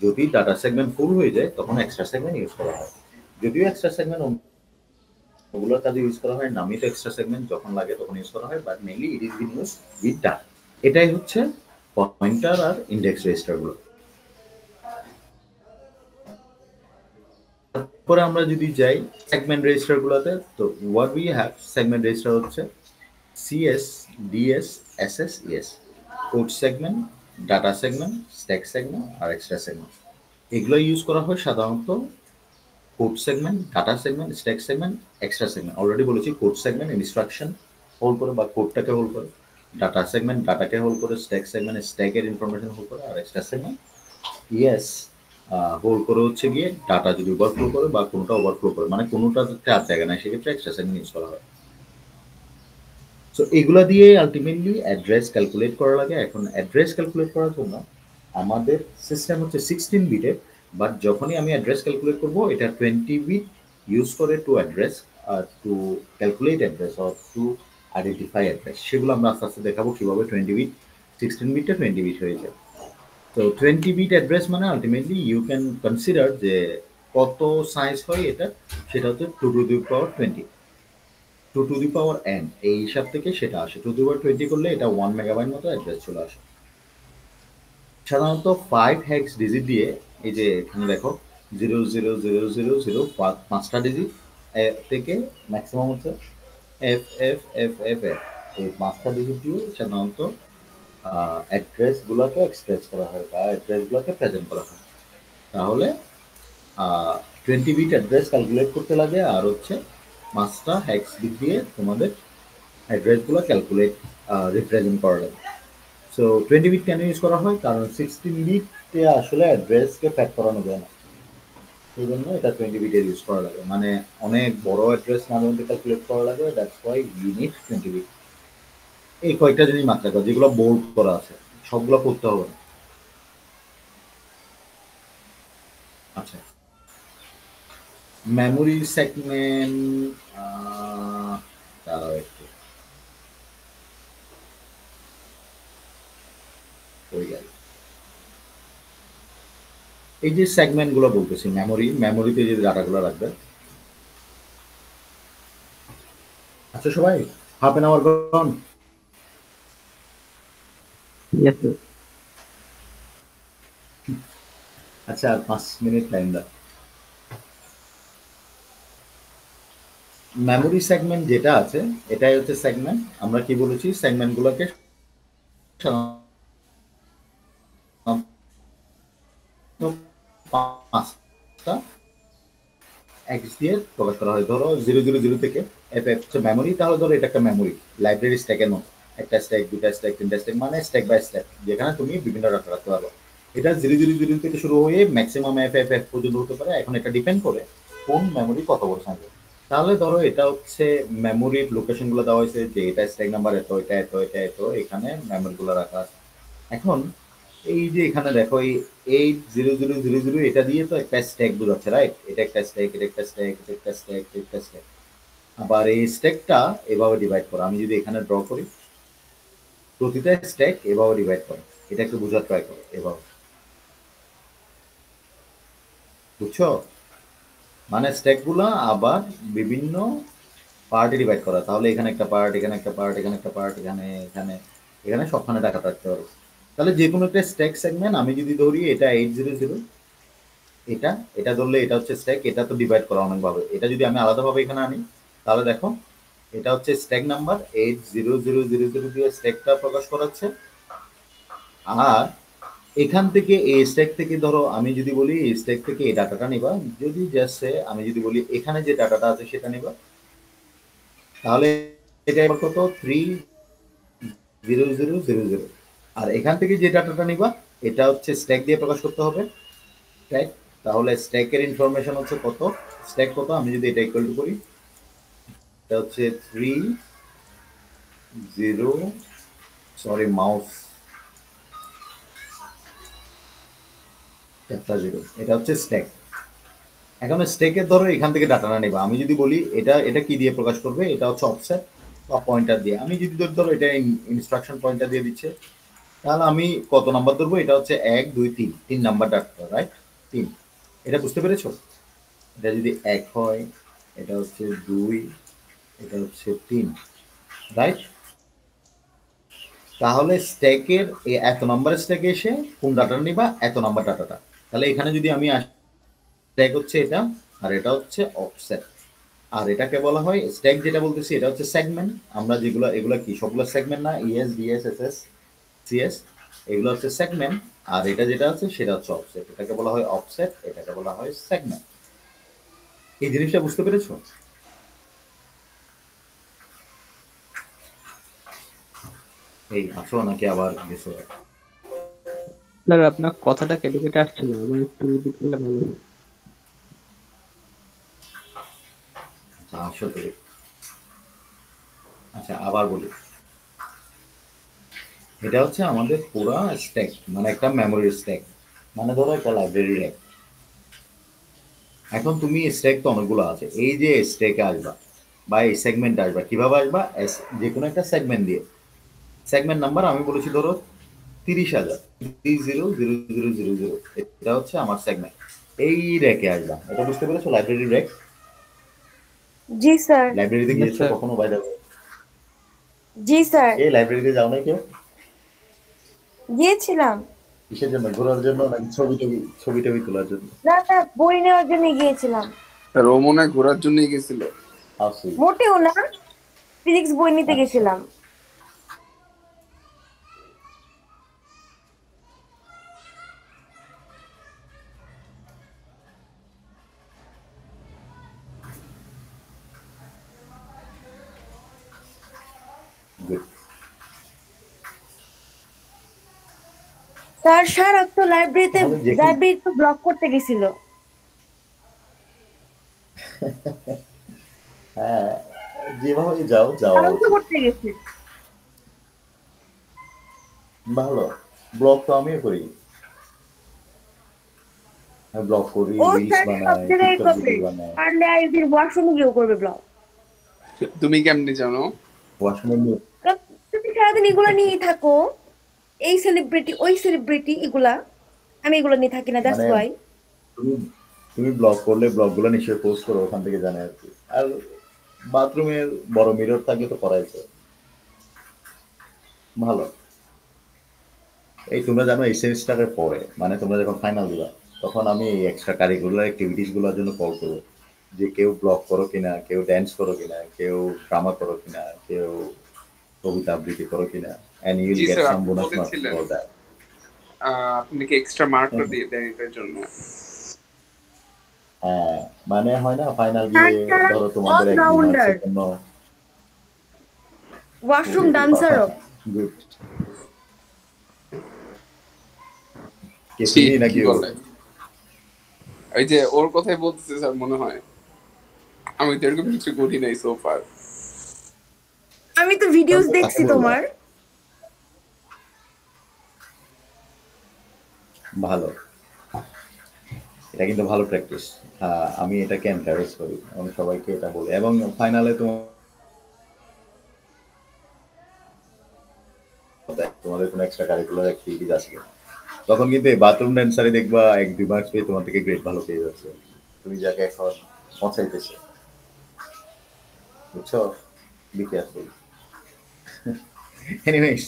যদি ডাটা সেগমেন্ট ফুল হয়ে যায় তখন এক্সট্রা সেগমেন্ট ইউজ করা হয়। যদিও এক্সট্রা সেগমেন্ট ওগুলোর কাজে ইউজ করা হয়, নামই তো এক্সট্রা সেগমেন্ট, যখন লাগে তখন ইউজ করা হয়, but mainly it is bin use with data. এটাই হচ্ছে পয়েন্টার আর ইন্ডেক্স রেজিস্টারগুলো। তারপরে আমরা যদি যাই সেগমেন্ট রেজিস্টারগুলোতে, তো what we have segment register হচ্ছে CS, DS, SS, ES. Code segment, data segment, stack segment আর এক্সট্রা সেগমেন্ট। এগুলো ইউজ করা হয় সাধারণত code segment, data segment, stack segment, extra segment. Already বলেছি কোড সেগমেন্ট ইনস্ট্রাকশন হোল্ড করে বা কোডটাকে হোল্ড করে, ডাটা সেগমেন্ট ডাটাকে হোল্ড করে, স্ট্যাক সেগমেন্ট স্ট্যাকের ইনফরমেশন হোল্ড করে, আর এক্সট্রা সেগমেন্ট ইয়েস হোল্ড করে হচ্ছে গিয়ে ডাটা যদি ওভারফ্লো করে বা কোনটা ওভারফ্লো করে, মানে কোনোটাতে আর জায়গা নাই, সেক্ষেত্রে এক্সট্রা সেগমেন্ট ইউজ করা হয়। সো এগুলা দিয়ে আলটিমেটলি অ্যাড্রেস ক্যালকুলেট করা লাগে। এখন অ্যাড্রেস ক্যালকুলেট করার জন্য আমাদের সিস্টেম হচ্ছে 16 বিটের, বাট যখনই আমি অ্যাড্রেস ক্যালকুলেট করব এটা 20 বিট ইউজ করে to address, to calculate address or to identify address. সেগুলো আমরা আস্তে আস্তে দেখাবো কীভাবে 20 বিট 16 বিটটা 20 বিট হয়ে যায়। তো 20 বিট অ্যাড্রেস মানে আলটিমেটলি ইউ ক্যান কনসিডার যে কত সাইজ হয় এটা, সেটা হচ্ছে 2 to the power 20, 2 to the power n, এই হিসাব থেকে সেটা আসে। 2 টু দি পাওয়ার 20 করলে এটা 1 মেগাবাইট মতো অ্যাড্রেস চলে আসে। সাধারণত 5 হেক্স ডিজিট দিয়ে, এই যে এখানে দেখো 00000 পাঁচটা ডিজিট থেকে ম্যাক্সিমাম হচ্ছে F F F F F, এই পাঁচটা ডিজিট দিয়ে সাধারণত অ্যাড্রেসগুলোকে এক্সপ্রেস করা হয় বা অ্যাড্রেসগুলোকে প্রেজেন্ট করা হয়। তাহলে 20 বিট অ্যাড্রেস ক্যালকুলেট করতে লাগে, আর হচ্ছে পাঁচটা হেক্স বিট দিয়ে তোমাদের অ্যাড্রেসগুলো ক্যালকুলেট রিপ্রেজেন্ট করা লাগে। সো 20 বিট কেন ইউজ করা হয়? কারণ 16 বিটে আসলে অ্যাড্রেসকে প্যাক করানো যায় না, সেই জন্য এটা 20 বিটের ইউজ করা লাগে। মানে অনেক বড় অ্যাড্রেস মাঝে মধ্যে ক্যালকুলেট করা লাগে, that's why you need 20 bit. এই কয়েকটা জিনিস মাথায় রাখো, যেগুলো বোল্ড করা আছে সবগুলো করতে হবে না। আচ্ছা, মেমোরি সেগমেন্ট, দাঁড়াও একটু, হয়ে গেল। এই যে সেগমেন্ট গুলো বলতেছি, মেমোরিতে যে ডাটাগুলো রাখবে। আচ্ছা সবাই, half an hour gone. Yes, sir. আচ্ছা, আর 5 মিনিট টাইম দাও। মেমোরি সেগমেন্ট যেটা আছে এটাই হচ্ছে সেগমেন্ট। আমরা কি বলেছি, সেগমেন্ট গুলোকে পাঁচটা এক্স দিয়ে প্রকাশ করা হয়। ধরো 000 থেকে এফ এফ হচ্ছে মেমোরি, তাহলে ধরো এটা একটা মেমোরি লাইব্রেরি স্ট্যাকের মতো, একটা স্ট্যাক, দুটা স্ট্যাক, তিনটা স্ট্যাক, মানে স্ট্যাক বাই স্ট্যাক, যেখানে তুমি বিভিন্ন ডাটা রাখতে পারো। এটা 000 থেকে শুরু হয়ে ম্যাক্সিমাম এফ এফ এফ পর্যন্ত হতে পারে। এখন এটা ডিপেন্ড করে কোন মেমোরি কত বড় থাকবে। তাহলে ধরো এটা হচ্ছে মেমোরির লোকেশনগুলো দেওয়া হয়েছে যে এটা স্ট্যাক নাম্বার এত, এটা এত, এটা এত, এখানে মেমোরিগুলো রাখা আছে। এখন এই যে এখানে দেখো এই 800000 এটা দিয়ে তো একটা স্ট্যাক বোঝাচ্ছে, রাইট? এটা একটা স্ট্যাক, এটা একটা স্ট্যাক, এটা একটা স্ট্যাক, এটা একটা স্ট্যাক। আবার এই স্ট্যাকটা এভাবে ডিভাইড করো। আমি যদি এখানে ড্র করি, প্রতিটা স্ট্যাক এভাবে ডিভাইড করো। এটা একটু বোঝার ট্রাই করো এভাবে, বুঝছো? মানে স্ট্যাকগুলো আবার বিভিন্ন পার্টে ডিভাইড করা। তাহলে এখানে একটা পার্ট, এখানে একটা পার্ট, এখানে একটা পার্ট, এখানে এখানে এখানে সবখানে টাকা রাখতে পারো। তাহলে যে কোনো একটা স্ট্যাক সেগমেন্ট আমি যদি ধরি এটা 800, এটা এটা ধরলে এটা হচ্ছে স্ট্যাক, এটা তো ডিভাইড করা অনেকভাবে। এটা যদি আমি আলাদাভাবে এখানে আনি, তাহলে দেখো এটা হচ্ছে স্ট্যাক নাম্বার 80000 দিয়ে স্ট্যাকটা প্রকাশ করাচ্ছে। আর এখান থেকে এই স্ট্যাক থেকে ধরো আমি যদি বলি এই স্ট্যাক থেকে এই ডাটাটা নিবা, যদি জাস্ট আমি যদি বলি এখানে যে ডাটাটা আছে সেটা নিবা, তাহলে এটা এবার কত 30000। আর এখান থেকে যে ডাটাটা নিবা এটা হচ্ছে স্ট্যাক দিয়ে প্রকাশ করতে হবে, স্ট্যাক। তাহলে স্ট্যাকের ইনফরমেশন হচ্ছে কত, স্ট্যাক কত, আমি যদি এটা ইকুয়াল টু করি, এটা হচ্ছে 30, সরি মাউস, একটা জিরো, এটা হচ্ছে স্ট্যাক। এখন স্ট্যাকের ধরো এখান থেকে ডাটাটা নেবা, আমি যদি বলি এটা এটা কি দিয়ে প্রকাশ করবে, এটা হচ্ছে অফসেট বা পয়েন্টার দিয়ে। আমি যদি ধরো এটা ইনস্ট্রাকশন পয়েন্টার দিয়ে দিচ্ছে, তাহলে আমি কত নাম্বার ধরবো, এটা হচ্ছে 1 2 3, 3 নাম্বার ডাটা, রাইট? 3, এটা বুঝতে পেরেছো? এটা যদি 1 হয়, এটা হচ্ছে 2, এটা হচ্ছে 3, রাইট? তাহলে স্ট্যাকের এত নাম্বার স্ট্যাকে এসে কোন ডাটাটা নিবা, এত নাম্বার ডাটাটা। তাহলে এখানে যদি আমি স্ট্যাক হচ্ছে এটা, আর এটা হচ্ছে অফসেট। আর এটাকে বলা হয় স্ট্যাক, যেটা বলতেছি এটা হচ্ছে সেগমেন্ট। আমরা যেগুলো এগুলো কি সবগুলো সেগমেন্ট না, ইএস ডিএস এসএস সিএস, এগুলো হচ্ছে সেগমেন্ট। আর এটা যেটা আছে সেটা হচ্ছে অফসেট, এটাকে বলা হয় অফসেট, এটাকে বলা হয় সেগমেন্ট। এই জিনিসটা বুঝতে পেরেছো? এই আসো নাকি আবার গেছো? স্যার আপনার কথাটা কেটে কেটে আসছিল, আবার একটু রিপিট করলে ভালো হতো। আচ্ছা আসো তো, আচ্ছা আবার বলি। এটা হচ্ছে আমাদের পুরা স্ট্যাক, মানে একটা মেমোরি স্ট্যাক, মানে ধরো একটা লাইব্রেরি র্যাক। এখন তুমি স্ট্যাক তো অনেকগুলো আছে, এই যে স্ট্যাকে আসবা বা এই সেগমেন্টে আসবা, কিভাবে আসবা? যে কোনো একটা সেগমেন্ট দিয়ে। সেগমেন্ট নাম্বার আমি বলেছি ধরো 30,000, 30,000,000। এটা হচ্ছে আমার সেগমেন্ট। এই র্যাকে আসবা, এটা বুঝতে পেরেছো? Library rack. জি স্যার। লাইব্রেরিতে Yes, গিয়েছো sir. কখনো? বাইরে জি স্যার, এই লাইব্রেরিতে যাও না কেউ? গিয়েছিলাম। কিসের জন্য? ঘোরার জন্য নাকি ছবি টবি তোলার জন্য? না না, বই নেওয়ার জন্য গিয়েছিলাম। রোমনে ঘোরার জন্যই গেছিল। আসি। মোটেও না, ফিজিক্স বই নিতে আচ্ছা, গেছিলাম। গুড। স্যার সারাত তো লাইব্রেরিতে, তাহলে যেখানে লাইব্রেরি তো ব্লক করতে গেছিল। হ্যাঁ, যেভাবে যাও, যাওয়া তদন্ত উচিত। করতে গেছে। ভালো। ব্লগ তো আমিও করি। আমি ব্লগ করি, ও রিলস স্যার সব বানাই, জায়গায় টিকটক করবে, ভিডিও বানাই। পারলে আইজির ওয়াশরুমে গিয়েও করবে ব্লগ। তুমি কেমনে জানো? ওয়াশরুমে তুমি সারাদিন এগুলা নিয়েই থাকো, এই সেলিব্রিটি ওই সেলিব্রিটি এগুলা, আমি এগুলো নিয়ে থাকি না, দ্যাটস মানে ওয়াই। তুমি তুমি ব্লগ করলে ব্লগগুলো নিশ্চয়ই পোস্ট করো, ওখান থেকে জানে আর কি। আর বাথরুমের বড় মিরর থাকলে তো করাইছে। ভালো। এই তোমরা জানো এই সেমিস্টারের পরে, মানে তোমরা যখন ফাইনাল দিবা, তখন আমি এই এক্সট্রা কারিকুলার অ্যাক্টিভিটিস গুলোর জন্য কল করবো, যে কেউ ব্লগ করো কিনা, কেউ ড্যান্স করো কিনা, কেউ ড্রামা করো কিনা, কেউ কবিতা আবৃত্তি করো কিনা, and you G will get sir, some আপনি bonus marks বলেছিলেন। for that. আপনি কি এক্সট্রা মার্কও দিয়ে দেন এটার জন্য? হ্যাঁ, মানে হয় না ফাইনাল স্যার গিয়ে সারা ধরো তোমাদের এক দুই অলরাউন্ডার, মার্কসের জন্য। ওয়াশরুম ডান্সারও। গুড। কে ছি, তুমি কি নাকি ও? বলে? এই যে ওর কথাই বলতেছে স্যার, মনে হয়। আমি তো এরকম কিছু করি নাই সো ফার। আমি তো ভিডিওস তাহলে দেখছি কাকে বলবা? তোমার। ভালো। এটা কিন্তু ভালো প্র্যাকটিস। আমি এটাকে এনকারেজ করি, আমি সবাইকে এটা বলি। এবং ফাইনালে তোমাদের কোনো এক্সট্রা কারিকুলার অ্যাক্টিভিটিস আছে কিনা, তখন কিন্তু এই বাথরুম ড্যান্সারে দেখবা এক দুই মার্কস পেয়ে তোমার থেকে গ্রেড ভালো পেয়ে যাচ্ছে, তুমি যাকে এখন পৌঁছাইতেছো। বুঝছো? Be careful. এনিওয়েজ,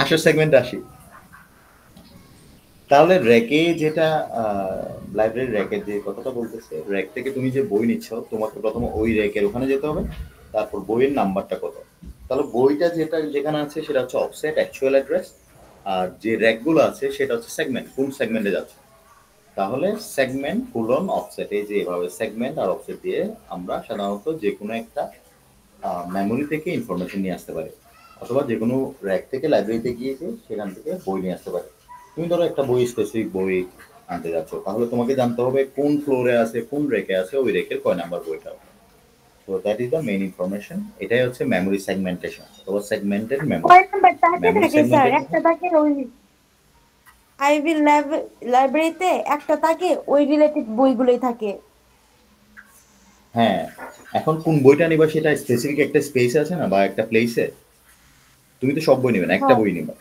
আসল সেগমেন্ট আসি। তাহলে র্যাকে যেটা, লাইব্রেরি র্যাকের যে কথাটা বলতেছে, র্যাক থেকে তুমি যে বই নিচ্ছ, তোমাকে প্রথমে ওই র্যাকের ওখানে যেতে হবে, তারপর বইয়ের নাম্বারটা কত। তাহলে বইটা যেটা যেখানে আছে সেটা হচ্ছে অফসেট অ্যাকচুয়াল অ্যাড্রেস, আর যে র্যাকগুলো আছে সেটা হচ্ছে সেগমেন্ট, কোন সেগমেন্টে যাচ্ছে। তাহলে সেগমেন্ট কোলন অফসেট, এই যে এভাবে সেগমেন্ট আর অফসেট দিয়ে আমরা সাধারণত যে কোনো একটা মেমোরি থেকে ইনফরমেশন নিয়ে আসতে পারি, অথবা যে কোনো র্যাক থেকে লাইব্রেরিতে গিয়ে সেখান থেকে বই নিয়ে আসতে পারি। তুমি ধরো একটা বই, স্পেসিফিক বই আনতে যাচ্ছ, তাহলে তোমাকে জানতে হবে কোন ফ্লোরে আছে, কোন রেকে আছে, ওই রেকের কয় নাম্বার বইটা। তো that is the main information. এটাই হচ্ছে মেমোরি সেগমেন্টেশন অথবা সেগমেন্টেড মেমোরি। কয় নাম্বার তাকে মেমোরি থাকে স্যার? সেগমেন্টেশন, একটা থাকে ওই আইভি লাইব্রেরিতে, একটা থাকে ওই রিলেটেড বইগুলোই থাকে। হ্যাঁ। এখন কোন বইটা নিবা সেটা স্পেসিফিক একটা স্পেস আছে না, বা একটা প্লেসে। তুমি তো সব বই নেবে না, একটা হ্যাঁ বই নিবা।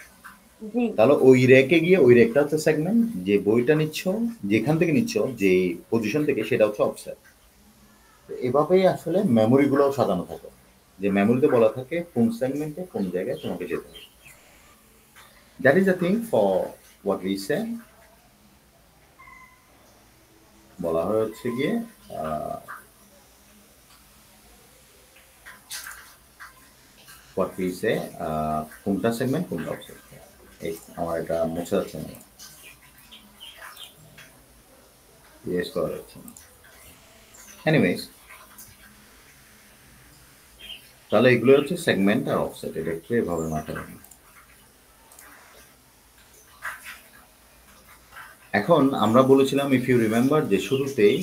জি। তাহলে ওই র্যাকে গিয়ে ওই র্যাকটা হচ্ছে সেগমেন্ট, যে বইটা নিচ্ছ, যেখান থেকে নিচ্ছ, যে পজিশন থেকে, সেটা হচ্ছে অফসেট। এভাবেই আসলে মেমোরিগুলোও সাজানো থাকে, যে মেমোরিতে বলা থাকে কোন সেগমেন্টে কোন জায়গায় তোমাকে যেতে হবে। That is the thing for what we say. বলা হয় হচ্ছে গিয়ে হোয়াট উই সে, কোনটা সেগমেন্ট কোনটা অফসেট। এই আমার এটা মুছে যাচ্ছে না, ইয়েস করা যাচ্ছে না। এনিওয়েজ, তাহলে এগুলো হচ্ছে সেগমেন্ট আর অফসেট, এটা একটু এভাবে মাথায় রাখুন। এখন আমরা বলেছিলাম, ইফ ইউ রিমেম্বার, যে শুরুতেই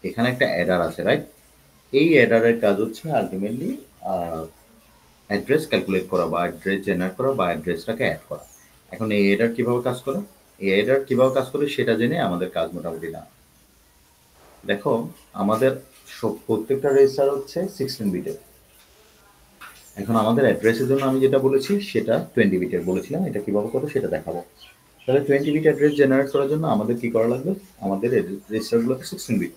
এখানে একটা অ্যাডার আছে, রাইট? এই অ্যাডারের কাজ হচ্ছে আলটিমেটলি অ্যাড্রেস ক্যালকুলেট করা বা অ্যাড্রেস জেনারেট করা বা অ্যাড্রেসটাকে অ্যাড করা। এখন এই এডার কিভাবে কাজ করে, এই এডার কিভাবে কাজ করে সেটা জেনে আমাদের কাজ মোটামুটি না। দেখো আমাদের প্রত্যেকটা রেজিস্টার হচ্ছে 16 বিটের। এখন আমাদের অ্যাড্রেসের জন্য আমি যেটা বলেছি সেটা 20 বিটের বলেছিলাম, এটা কিভাবে করবো সেটা দেখাবো। তাহলে 20 বিট অ্যাড্রেস জেনারেট করার জন্য আমাদের কি করা লাগবে, আমাদের রেজিস্টারগুলোতে 16 বিট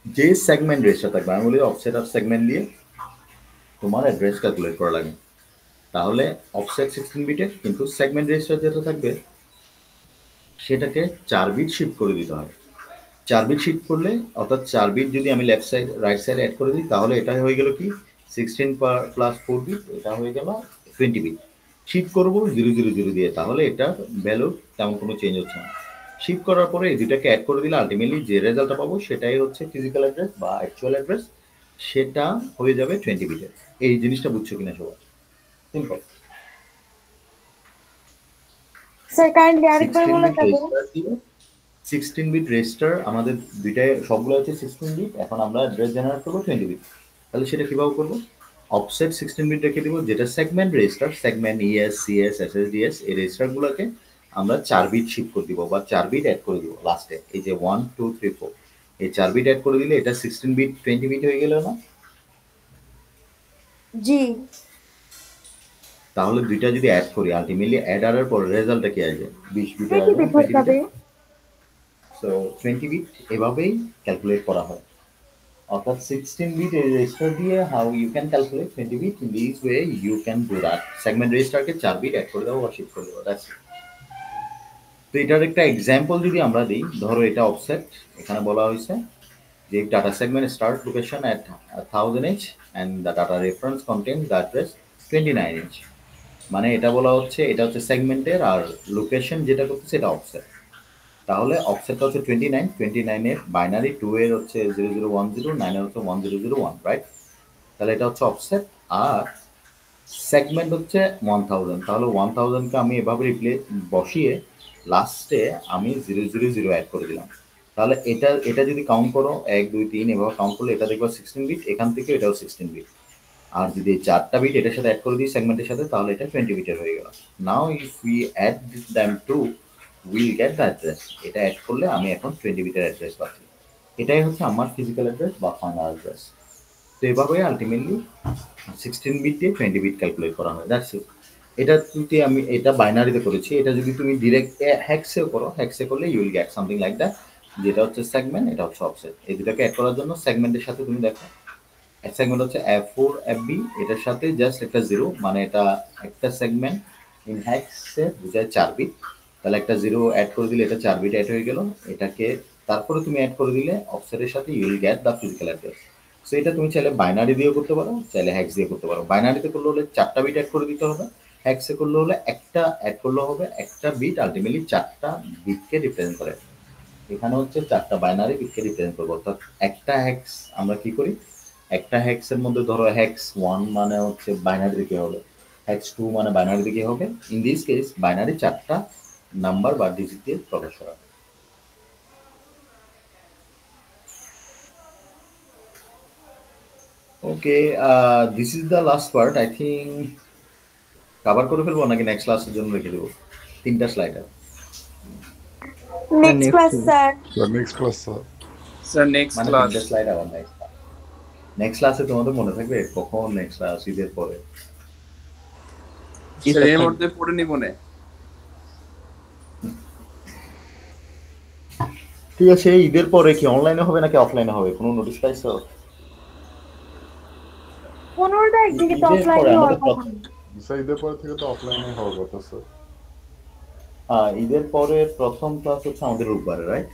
যে সেগমেন্ট রেজিস্টার থাকবে, আমি বলি অফসেট আর সেগমেন্ট দিয়ে তোমার অ্যাড্রেস ক্যালকুলেট করা লাগে। তাহলে অফসেট 16 বিটের, কিন্তু সেগমেন্ট রেজিস্টার যেটা থাকবে সেটাকে 4 বিট শিফট করে দিতে হবে। 4 বিট শিফট করলে, অর্থাৎ 4 বিট যদি আমি লেফট সাইড রাইট সাইডে অ্যাড করে দিই, তাহলে এটা হয়ে গেল কি 16 প্লাস 4 বিট, এটা হয়ে গেল 20 বিট। শিফট করবো 000 দিয়ে, তাহলে এটার ভ্যালু তেমন কোনো চেঞ্জ হচ্ছে না। শিফট করার পরে এই দুটাকে অ্যাড করে দিলে আলটিমেটলি যে রেজাল্টটা পাবো সেটাই হচ্ছে ফিজিক্যাল অ্যাড্রেস বা অ্যাকচুয়াল অ্যাড্রেস, সেটা হয়ে যাবে 20 বিটের। এই জিনিসটা বুঝছো কিনা সবাই? সিম্পল। স্যার কাইন্ডলি আরেকবার বলে দেবেন। 16 বিট রেজিস্টার আমাদের দুইটাই, সবগুলো হচ্ছে 16 বিট। এখন আমরা অ্যাড্রেস জেনারেট করবো 20 বিট। তাহলে সেটা কিভাবে করবো, অফসেট 16 বিট রেখে দিব, যেটা segment register, segment ES CS SS DS, এই রেজিস্টারগুলোকে আমরা 4 বিট শিফট করে দিব বা 4 বিট অ্যাড করে দিব লাস্টে। এই যে 1 2 3 4 এই 4 বিট অ্যাড করে দিলে এটা 16 বিট 20 বিট হয়ে গেল না? জি। তাহলে দুইটা যদি অ্যাড করি, আলটিমেটলি অ্যাড করার পর রেজাল্টটা কি আসবে, 20 বিট আসবে, 20 বিট হবে। সো 20 বিট এভাবেই ক্যালকুলেট করা হয়। অর্থাৎ 16 বিট রেজিস্টার দিয়ে how you can calculate 20 bit, in this way you can do that. Segment রেজিস্টারকে 4 বিট অ্যাড করে দেবো বা শিফট করে দেবো, দ্যাটস ইট। তো এটার একটা এক্সাম্পল যদি আমরা দিই, ধরো এটা অফসেট, এখানে বলা হয়েছে যে data segment start location at 1000H and the data reference content the address 29H। মানে এটা বলা হচ্ছে এটা হচ্ছে সেগমেন্টের, আর লোকেশন যেটা করতেছে এটা অফসেট। তাহলে অফসেটটা হচ্ছে 29 এর বাইনারি, 2 এর হচ্ছে 0010, 9 এর হচ্ছে 1001, রাইট? তাহলে এটা হচ্ছে অফসেট। আর সেগমেন্ট হচ্ছে 1000। তাহলে 1000কে আমি এভাবে বসিয়ে লাস্টে আমি 000 অ্যাড করে দিলাম। তাহলে এটা যদি কাউন্ট করো 1 2 3 এভাবে কাউন্ট করলে এটা দেখবো 16 বিট, এখান থেকে এটাও 16 বিট। আর যদি 4টা বিট এটার সাথে অ্যাড করে দিই সেগমেন্টের সাথে, তাহলে এটা 20 বিটের হয়ে গেল। Now if we add them to will get the address. এটা অ্যাড করলে আমি এখন 20 বিটের অ্যাড্রেস পাচ্ছি। এটাই হচ্ছে আমার ফিজিক্যাল অ্যাড্রেস বা ফাইনাল অ্যাড্রেস। তো এভাবে আলটিমেটলি 16 বিট দিয়ে 20 বিট ক্যালকুলেট করা হয়, দ্যাটস ইট। এটা যদি আমি এটা বাইনারিতে করেছি, এটা যদি তুমি ডিরেক্ট হ্যাক্সে করো, হ্যাক্সে করলে you will get something like that, যেটা হচ্ছে সেগমেন্ট, এটা হচ্ছে অফসেট। এই দুটাকে অ্যাড করার জন্য সেগমেন্টের সাথে তুমি দেখো সেগমেন্ট হচ্ছে F4 FB, এটার সাথে জাস্ট একটা 0, মানে এটা একটা সেগমেন্ট ইন হ্যাক্সে বোঝায় 4 বিট। তাহলে একটা 0 অ্যাড করে দিলে এটা 4 বিট অ্যাড হয়ে গেল। এটাকে তারপরে তুমি অ্যাড করে দিলে অফসেটের সাথে you will get the physical address. So এটা তুমি চাইলে বাইনারি দিয়েও করতে পারো, চাইলে হ্যাক্স দিয়ে করতে পারো। বাইনারিতে করলে হলে 4টা বিট অ্যাড করে দিতে হবে, হ্যাক্সে করলে হলে একটা অ্যাড করলে হবে, একটা বিট আলটিমেটলি 4টা বিটকে রিপ্রেজেন্ট করে। এখানে হচ্ছে 4টা বাইনারি বিটকে রিপ্রেজেন্ট করবো। অর্থাৎ একটা হ্যাক্স আমরা কি করি, একটা হ্যাক্সের মধ্যে ধরো হ্যাক্স 1 মানে হচ্ছে বাইনারি দিকে হবে, হ্যাক্স 2 মানে বাইনারি দিকে হবে। ইন দিস কেস বাইনারি 4টা নাম্বার বা ডিজিট দিয়ে প্রকাশ করা হয়। Okay, this is the last part. I think cover করে ফেলবো নাকি নেক্সট ক্লাসের জন্য রেখে দেবো? 3টা স্লাইড আছে। Next class sir. Next class sir. Sir next মানে ক্লাস 3টা স্লাইড আবার নেক্সট ক্লাসে তোমাদের মনে থাকবে কখন নেক্সট ক্লাস? ঈদের পরে? স্যার এর মধ্যে পড়ে নিব না। ঠিক আছে, ঈদের পরে কি অনলাইনে হবে নাকি অফলাইনে হবে, কোনো নোটিশ পাইছো? 15 তারিখ থেকে তো অফলাইনে হওয়ার কথা। স্যার ঈদের পরে থেকে তো অফলাইনে হওয়ার কথা স্যার। ঈদের পরে প্রথম ক্লাস হচ্ছে আমাদের রোববারে, রাইট?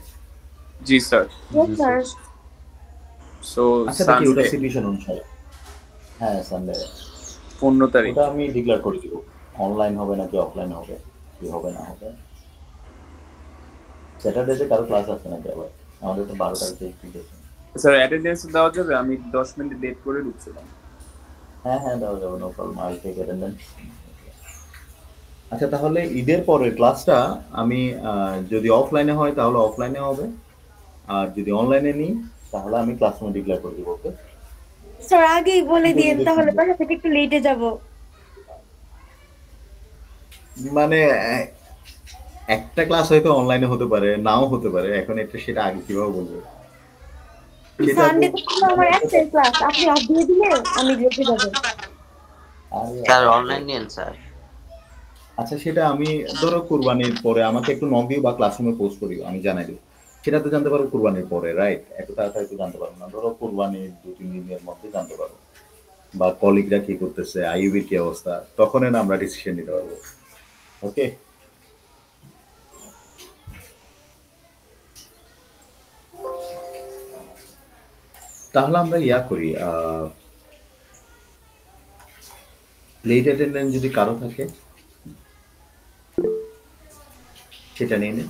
জি স্যার। Yes, sir. সো আচ্ছা দেখি ওটা সানডে সিটিউশন অনুসারে। হ্যাঁ সানডে 15 তারিখ। ওটা আমি ডিক্লেয়ার করে দিব, অনলাইন হবে নাকি অফলাইন হবে, কি হবে না হবে। স্যাটারডেতে কারো ক্লাস আছে নাকি আবার? আমাদের তো 12 তারিখে এক্সপিরিয়েশন। স্যার অ্যাটেন্ডেন্স দেওয়া যাবে? আমি 10 মিনিট লেট করে ঢুকছিলাম। হ্যাঁ হ্যাঁ দেওয়া যাবে, no problem, I take attendance. আচ্ছা তাহলে ঈদের পরের ক্লাসটা আমি যদি অফলাইনে হয় তাহলে অফলাইনে হবে, আর যদি অনলাইনে নিই তাহলে আমি ক্লাসরুমে ডিক্লেয়ার করে দিব। ওকে, স্যার আগেই বলে দিয়েন, তাহলে বাসা থেকে একটু লেটে যাব। মানে একটা ক্লাস হয়তো অনলাইনে হতে পারে, নাও হতে পারে, এখন এটা সেটা আগে কিভাবে বলবো সেটা সানডে তো ছিল আমার একটাই ক্লাস, আপনি অফ দিয়ে দিলে আমি লেটে যাব। স্যার অনলাইন নিন স্যার। আচ্ছা সেটা আমি ধরো কুরবানির পরে আমাকে একটু নক দিও বা ক্লাসরুমে পোস্ট করিও, আমি জানাই দিও। সেটা তো জানতে পারো কুরবানির পরে, রাইট? এত তাড়াতাড়ি তো জানতে পারবো না, ধরো কুরবানির 2-3 দিনের মধ্যে জানতে পারবো, বা কলিগরা কি করতেছে, আইইউবির কি অবস্থা, তখন না আমরা ডিসিশন নিতে পারবো। ওকে, তাহলে আমরা ইয়া করি, লেট অ্যাটেন্ডেন্স যদি কারো থাকে সেটা নিয়ে নিন।